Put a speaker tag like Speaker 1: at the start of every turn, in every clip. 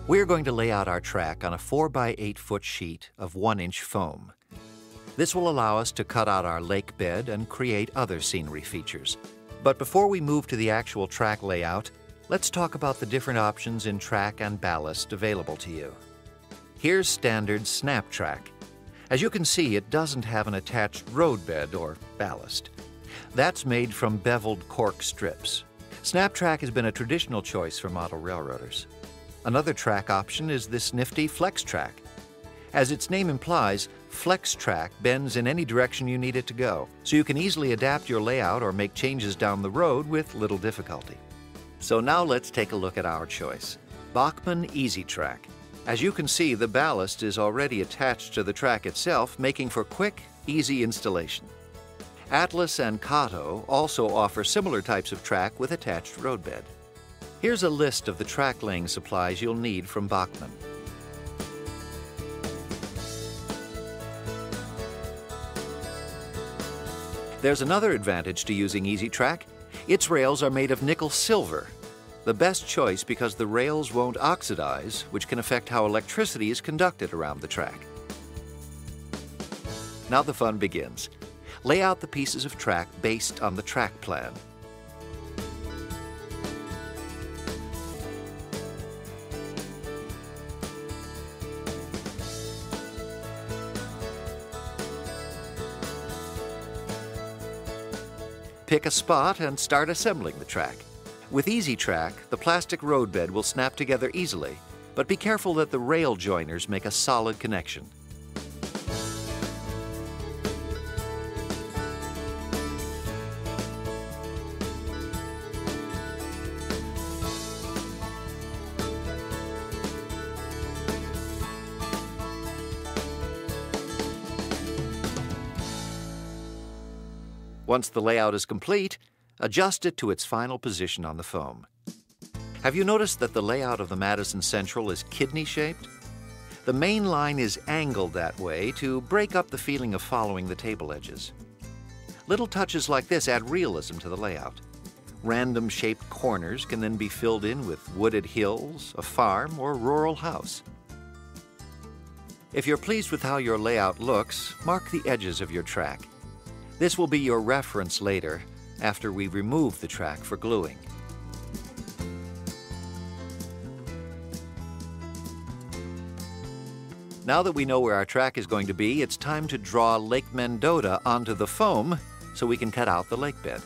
Speaker 1: We're going to lay out our track on a 4 by 8 foot sheet of 1-inch foam. This will allow us to cut out our lake bed and create other scenery features. But before we move to the actual track layout, let's talk about the different options in track and ballast available to you. Here's standard Snap Track. As you can see, it doesn't have an attached roadbed or ballast. That's made from beveled cork strips. Snap Track has been a traditional choice for model railroaders. Another track option is this nifty Flex Track. As its name implies, Flex Track bends in any direction you need it to go, so you can easily adapt your layout or make changes down the road with little difficulty. So now let's take a look at our choice, Bachmann Easy Track. As you can see, the ballast is already attached to the track itself, making for quick, easy installation. Atlas and Kato also offer similar types of track with attached roadbed. Here's a list of the track laying supplies you'll need from Bachmann. There's another advantage to using Easy Track. Its rails are made of nickel silver. The best choice because the rails won't oxidize, which can affect how electricity is conducted around the track. Now the fun begins. Lay out the pieces of track based on the track plan. Pick a spot and start assembling the track. With Easy Track, the plastic roadbed will snap together easily, but be careful that the rail joiners make a solid connection. Once the layout is complete, adjust it to its final position on the foam. Have you noticed that the layout of the Madison Central is kidney-shaped? The main line is angled that way to break up the feeling of following the table edges. Little touches like this add realism to the layout. Random shaped corners can then be filled in with wooded hills, a farm, or rural house. If you're pleased with how your layout looks, mark the edges of your track. This will be your reference later, after we remove the track for gluing. Now that we know where our track is going to be, it's time to draw Lake Mendota onto the foam so we can cut out the lake bed.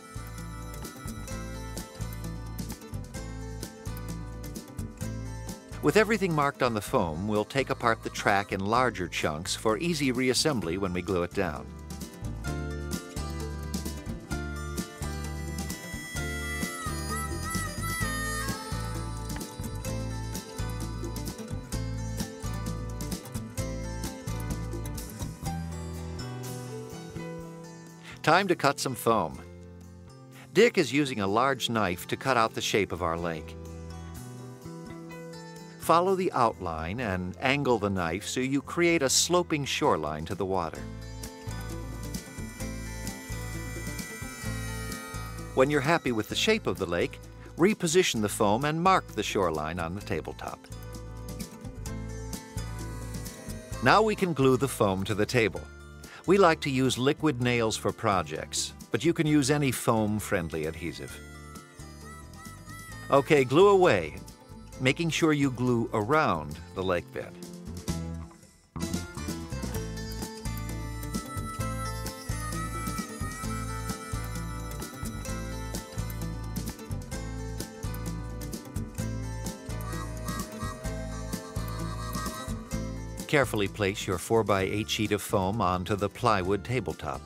Speaker 1: With everything marked on the foam, we'll take apart the track in larger chunks for easy reassembly when we glue it down. Time to cut some foam. Dick is using a large knife to cut out the shape of our lake. Follow the outline and angle the knife so you create a sloping shoreline to the water. When you're happy with the shape of the lake, reposition the foam and mark the shoreline on the tabletop. Now we can glue the foam to the table. We like to use liquid nails for projects, but you can use any foam-friendly adhesive. Okay, glue away, making sure you glue around the lake bed. Carefully place your 4 by 8 sheet of foam onto the plywood tabletop.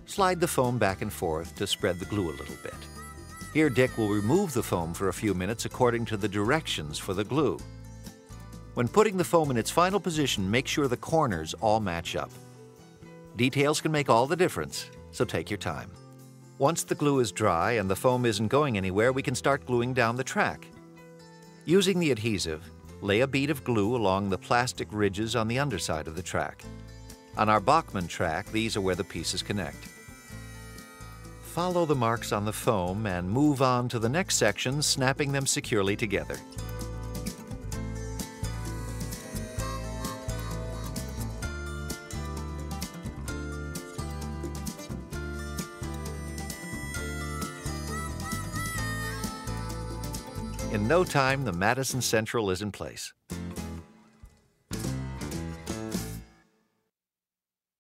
Speaker 1: Slide the foam back and forth to spread the glue a little bit. Here, Dick will remove the foam for a few minutes according to the directions for the glue. When putting the foam in its final position, make sure the corners all match up. Details can make all the difference, so take your time. Once the glue is dry and the foam isn't going anywhere, we can start gluing down the track. Using the adhesive, lay a bead of glue along the plastic ridges on the underside of the track. On our Bachmann track, these are where the pieces connect. Follow the marks on the foam and move on to the next section, snapping them securely together. In no time, the Madison Central is in place.